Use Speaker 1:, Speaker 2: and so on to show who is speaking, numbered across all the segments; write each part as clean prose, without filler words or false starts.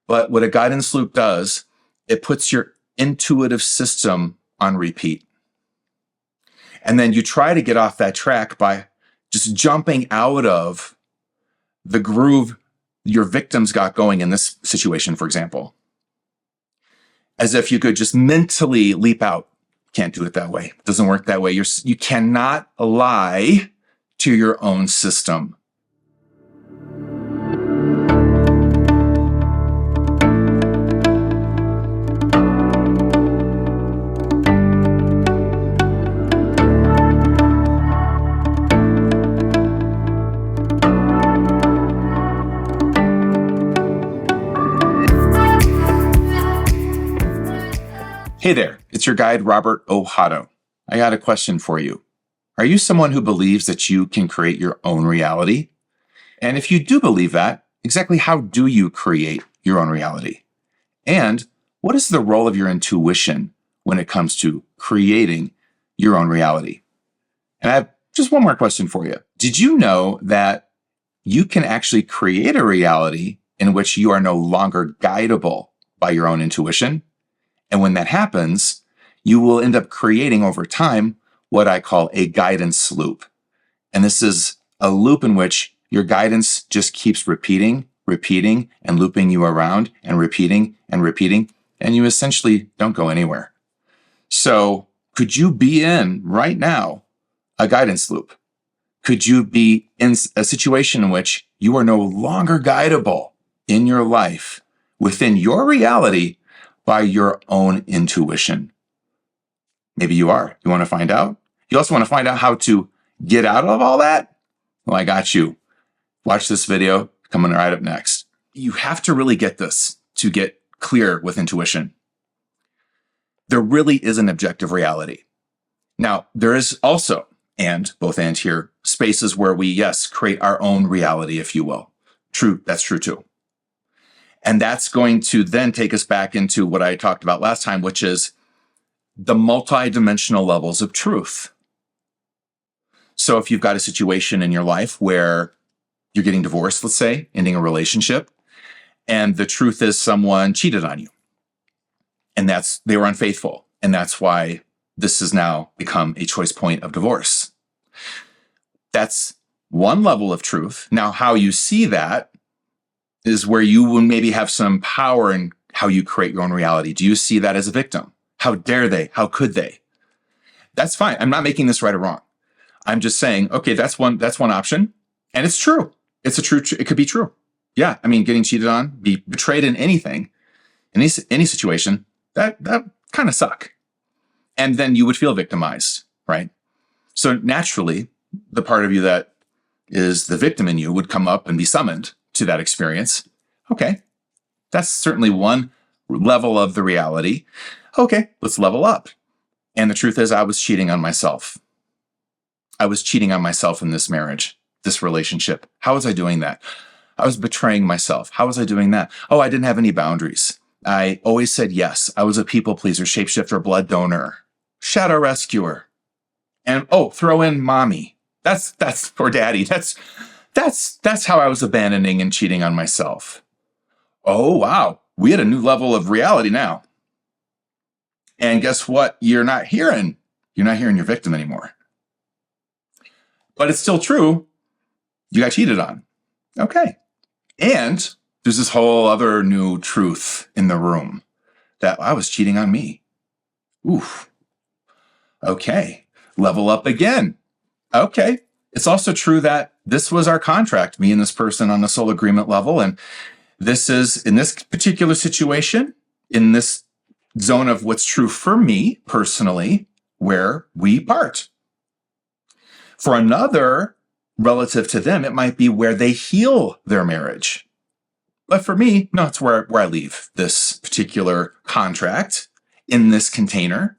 Speaker 1: But what a guidance loop does, it puts your intuitive system on repeat. And then you try to get off that track by just jumping out of the groove your victims got going in this situation, for example. As if you could just mentally leap out. Can't do it that way. It doesn't work that way. You cannot lie to your own system. Hey there, it's your guide, Robert Ohado. I got a question for you. Are you someone who believes that you can create your own reality? And if you do believe that, exactly how do you create your own reality? And what is the role of your intuition when it comes to creating your own reality? And I have just one more question for you. Did you know that you can actually create a reality in which you are no longer guidable by your own intuition? And when that happens, you will end up creating over time what I call a guidance loop. And this is a loop in which your guidance just keeps repeating, and looping you around and repeating, and you essentially don't go anywhere. So could you be in right now a guidance loop? Could you be in a situation in which you are no longer guidable in your life within your reality by your own intuition? Maybe you are. You want to find out? You also want to find out how to get out of all that? Well, I got you. Watch this video coming right up next. You have to really get this to get clear with intuition. There really is an objective reality. Now, there is also, both and here, spaces where we, yes, create our own reality, if you will. True, that's true too. And that's going to then take us back into what I talked about last time, which is the multidimensional levels of truth. So if you've got a situation in your life where you're getting divorced, let's say, ending a relationship, and the truth is someone cheated on you, and they were unfaithful, and that's why this has now become a choice point of divorce. That's one level of truth. Now, how you see that is where you will maybe have some power in how you create your own reality. Do you see that as a victim? How dare they? How could they? That's fine. I'm not making this right or wrong. I'm just saying, okay, that's one option. And it's true. It could be true. Yeah. I mean, getting cheated on, be betrayed in anything, in any situation, that kind of suck. And then you would feel victimized, right? So naturally, the part of you that is the victim in you would come up and be summoned to that experience. Okay, that's certainly one level of the reality. Okay, let's level up. And the truth is, I was cheating on myself. I was cheating on myself in this marriage, this relationship. How was I doing that? I was betraying myself. How was I doing that? Oh, I didn't have any boundaries. I always said yes. I was a people pleaser, shapeshifter, blood donor, shadow rescuer. And throw in mommy. That's or daddy. That's how I was abandoning and cheating on myself. Oh, wow. We had a new level of reality now. And guess what? You're not hearing your victim anymore. But it's still true. You got cheated on. Okay. And there's this whole other new truth in the room that I was cheating on me. Oof. Okay. Level up again. Okay. It's also true that this was our contract, me and this person on a soul agreement level. And this is, in this particular situation, in this zone of what's true for me personally, where we part. For another, relative to them, it might be where they heal their marriage. But for me, no, it's where I leave this particular contract in this container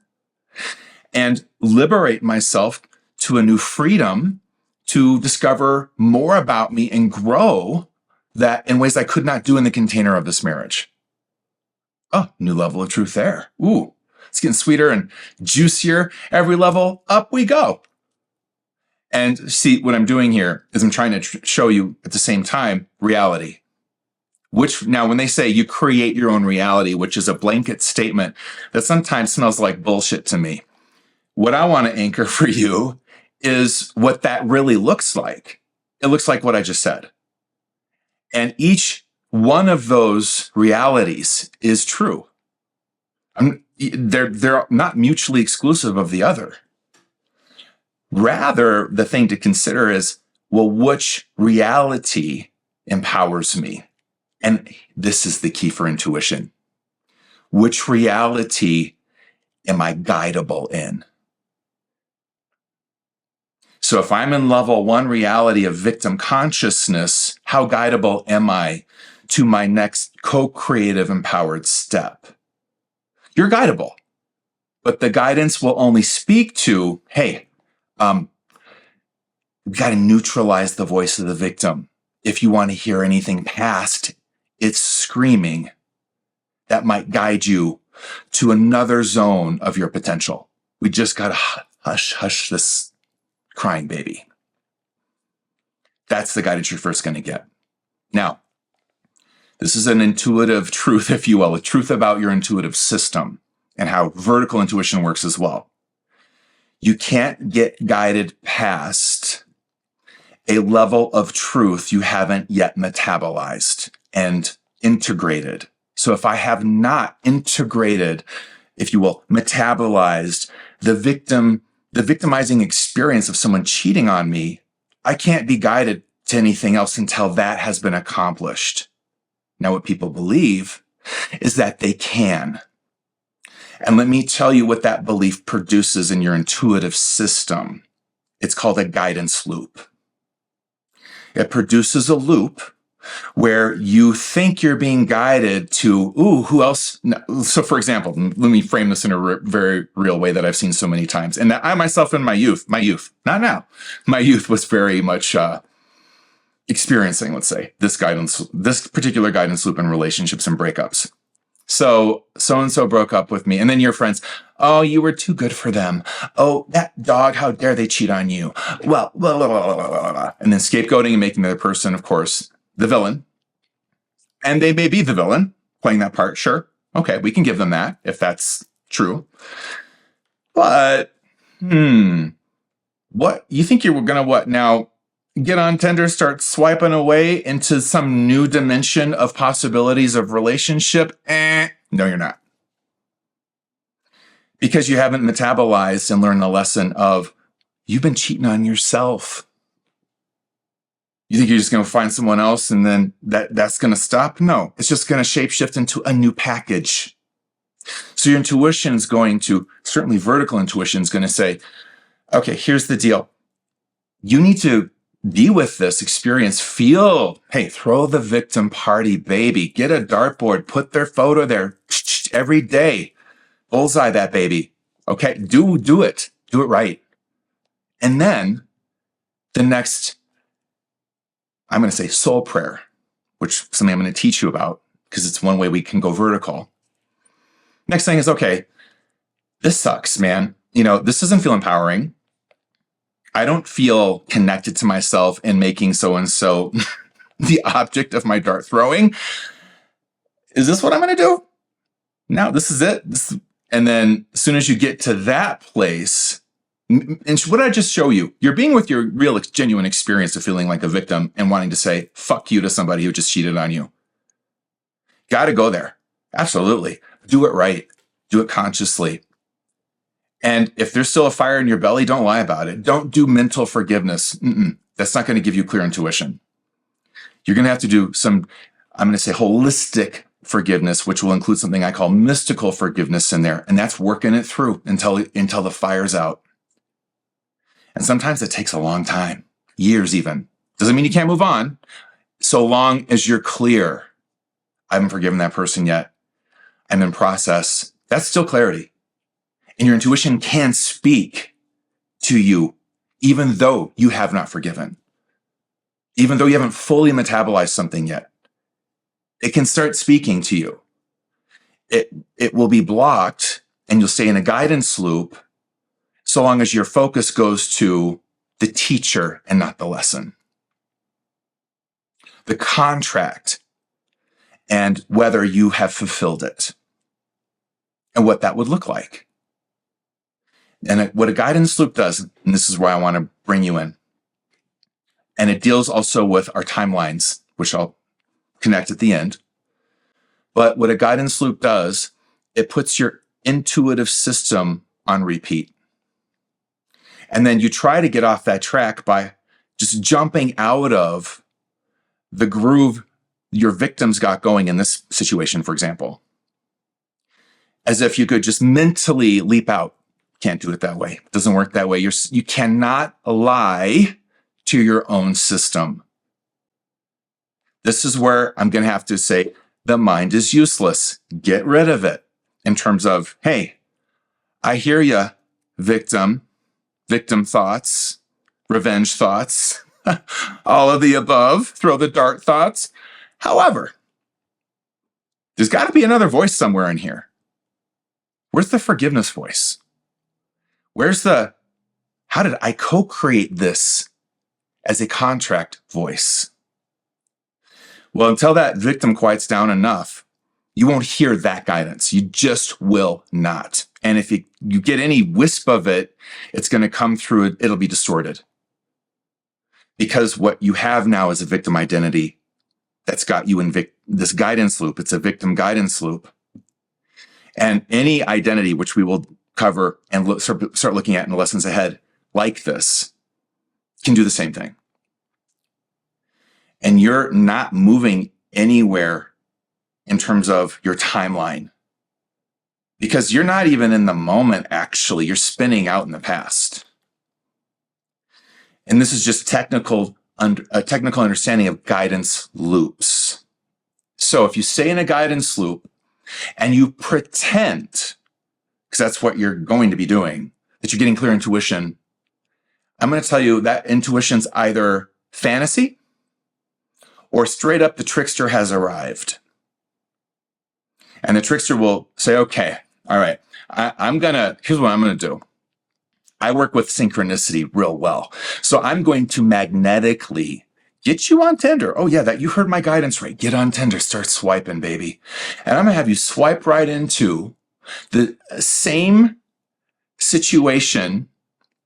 Speaker 1: and liberate myself to a new freedom to discover more about me and grow that in ways I could not do in the container of this marriage. Oh, new level of truth there. Ooh, it's getting sweeter and juicier. Every level up we go. And see, what I'm doing here is I'm trying to show you at the same time reality. Now, when they say you create your own reality, which is a blanket statement that sometimes smells like bullshit to me, what I want to anchor for you is what that really looks like. It looks like what I just said. And each one of those realities is true. They're not mutually exclusive of the other. Rather, the thing to consider is, well, which reality empowers me? And this is the key for intuition. Which reality am I guidable in? So if I'm in level 1 reality of victim consciousness, how guidable am I to my next co-creative empowered step? You're guidable, but the guidance will only speak to, hey, we've got to neutralize the voice of the victim. If you want to hear anything past its screaming, that might guide you to another zone of your potential. We just got to hush this crying baby. That's the guidance you're first going to get. Now, this is an intuitive truth, if you will, a truth about your intuitive system and how vertical intuition works as well. You can't get guided past a level of truth you haven't yet metabolized and integrated. So if I have not integrated, if you will, metabolized the victimizing experience of someone cheating on me, I can't be guided to anything else until that has been accomplished. Now, what people believe is that they can. And let me tell you what that belief produces in your intuitive system. It's called a guidance loop. It produces a loop where you think you're being guided to, who else? So for example, let me frame this in a very real way that I've seen so many times. And that I myself in my youth, not now, my youth was very much experiencing, let's say, this particular guidance loop in relationships and breakups. So-and-so broke up with me. And then your friends, oh, you were too good for them. Oh, that dog, how dare they cheat on you? Well, blah, blah, blah, blah, blah, blah. And then scapegoating and making the other person, of course, the villain. And they may be the villain, playing that part, sure. Okay, we can give them that if that's true. But, what? You think you're going to what now? Get on Tinder, start swiping away into some new dimension of possibilities of relationship? No, you're not. Because you haven't metabolized and learned the lesson of you've been cheating on yourself. You think you're just going to find someone else and then that's going to stop? No, it's just going to shapeshift into a new package. So your intuition is going to, certainly vertical intuition is going to say, okay, here's the deal. You need to be with this experience, throw the victim party, baby. Get a dartboard, put their photo there every day. Bullseye that baby. Okay, do it. Do it right. And then the next, I'm going to say soul prayer, which is something I'm going to teach you about because it's one way we can go vertical. Next thing is, okay, this sucks, man. This doesn't feel empowering. I don't feel connected to myself in making so-and-so the object of my dart throwing. Is this what I'm going to do? No, this is it. And then as soon as you get to that place, and what did I just show you? You're being with your real, genuine experience of feeling like a victim and wanting to say, fuck you to somebody who just cheated on you. Got to go there. Absolutely. Do it right. Do it consciously. And if there's still a fire in your belly, don't lie about it. Don't do mental forgiveness. That's not going to give you clear intuition. You're going to have to do some, I'm going to say holistic forgiveness, which will include something I call mystical forgiveness in there. And that's working it through until the fire's out. And sometimes it takes a long time, years even. Doesn't mean you can't move on. So long as you're clear, I haven't forgiven that person yet. I'm in process. That's still clarity. And your intuition can speak to you, even though you have not forgiven, even though you haven't fully metabolized something yet. It can start speaking to you. It will be blocked and you'll stay in a guidance loop so long as your focus goes to the teacher and not the lesson. The contract and whether you have fulfilled it and what that would look like. And what a guidance loop does, and this is where I want to bring you in, and it deals also with our timelines, which I'll connect at the end. But what a guidance loop does, it puts your intuitive system on repeat. And then you try to get off that track by just jumping out of the groove your victims got going in this situation, for example. As if you could just mentally leap out. Can't do it that way. It doesn't work that way. You cannot lie to your own system. This is where I'm going to have to say the mind is useless. Get rid of it in terms of, hey, I hear you, victim thoughts, revenge thoughts, all of the above, throw the dart thoughts. However, there's got to be another voice somewhere in here. Where's the forgiveness voice? Where's the, how did I co-create this as a contract voice? Well, until that victim quiets down enough, you won't hear that guidance. You just will not. And if you get any wisp of it, it's going to come through, it'll be distorted. Because what you have now is a victim identity that's got you in this guidance loop. It's a victim guidance loop. And any identity, which we will cover and start looking at in the lessons ahead, like this, can do the same thing. And you're not moving anywhere in terms of your timeline. Because you're not even in the moment, actually. You're spinning out in the past. And this is just a technical understanding of guidance loops. So if you stay in a guidance loop and you pretend, because that's what you're going to be doing, that you're getting clear intuition, I'm going to tell you that intuition's either fantasy or straight up the trickster has arrived. And the trickster will say, okay, all right, here's what I'm going to do. I work with synchronicity real well. So I'm going to magnetically get you on Tinder. Oh yeah, you heard my guidance right. Get on Tinder, start swiping, baby. And I'm going to have you swipe right into the same situation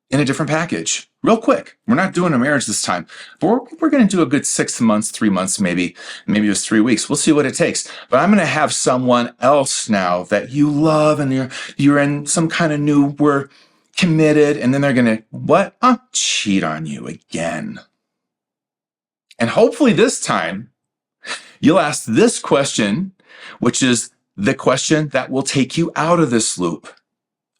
Speaker 1: in a different package real quick. We're not doing a marriage this time, but we're going to do a good 6 months, 3 months, maybe it was 3 weeks. We'll see what it takes. But I'm going to have someone else now that you love and you're in some kind of new, we're committed, and then they're going to, cheat on you again. And hopefully this time you'll ask this question, which is the question that will take you out of this loop.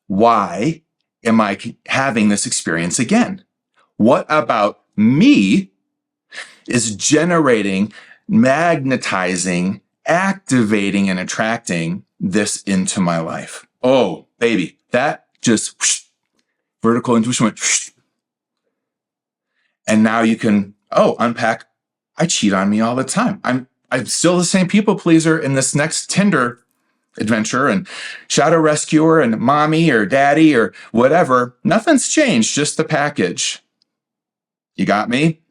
Speaker 1: Why am I having this experience again? What about me is generating, magnetizing, activating, and attracting this into my life? Oh, baby, that just vertical intuition went. And now you can, unpack. I cheat on me all the time. I'm still the same people pleaser in this next Tinder adventure and shadow rescuer and mommy or daddy or whatever. Nothing's changed, just the package. You got me?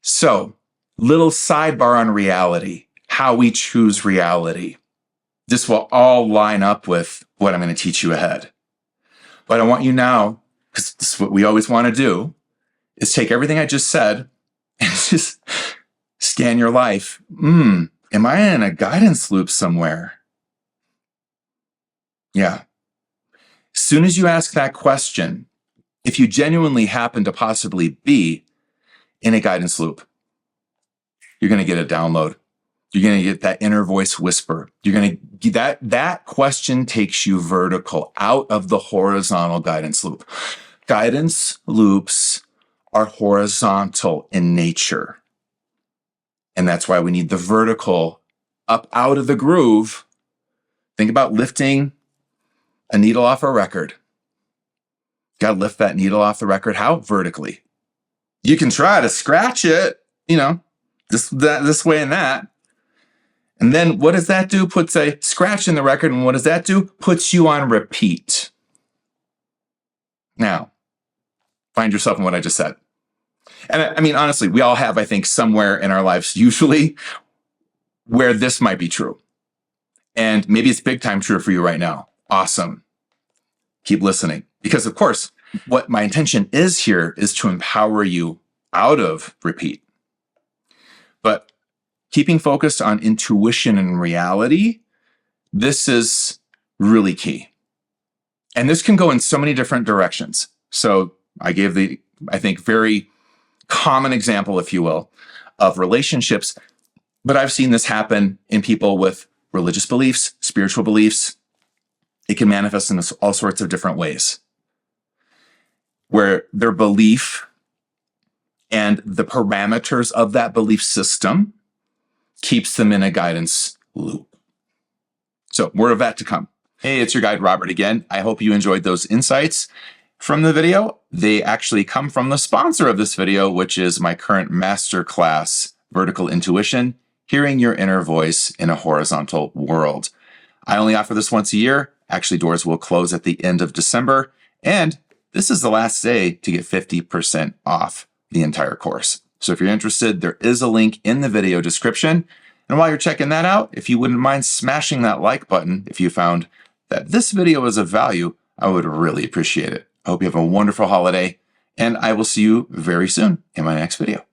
Speaker 1: So, little sidebar on reality, how we choose reality. This will all line up with what I'm going to teach you ahead. But I want you now, because this is what we always want to do, is take everything I just said and just scan your life. Am I in a guidance loop somewhere? Yeah. As soon as you ask that question, if you genuinely happen to possibly be in a guidance loop, you're going to get a download. You're going to get that inner voice whisper. You're going to that question takes you vertical out of the horizontal guidance loop. Guidance loops are horizontal in nature. And that's why we need the vertical up out of the groove. Think about lifting a needle off a record. Got to lift that needle off the record. How? Vertically. You can try to scratch it, this way and that. And then what does that do? Puts a scratch in the record. And what does that do? Puts you on repeat. Now, find yourself in what I just said. And I mean, honestly, we all have, I think, somewhere in our lives, usually where this might be true. And maybe it's big time true for you right now. Awesome. Keep listening. Because of course, what my intention is here is to empower you out of repeat. But keeping focused on intuition and reality, this is really key. And this can go in so many different directions. So I gave the, I think, very common example, if you will, of relationships. But I've seen this happen in people with religious beliefs, spiritual beliefs. It can manifest in all sorts of different ways, where their belief and the parameters of that belief system keeps them in a guidance loop. So more of that to come. Hey, it's your guide, Robert, again. I hope you enjoyed those insights from the video. They actually come from the sponsor of this video, which is my current Masterclass, Vertical Intuition, Hearing Your Inner Voice in a Horizontal World. I only offer this once a year. Actually, doors will close at the end of December. And this is the last day to get 50% off the entire course. So if you're interested, there is a link in the video description. And while you're checking that out, if you wouldn't mind smashing that like button, if you found that this video was of value, I would really appreciate it. I hope you have a wonderful holiday, and I will see you very soon in my next video.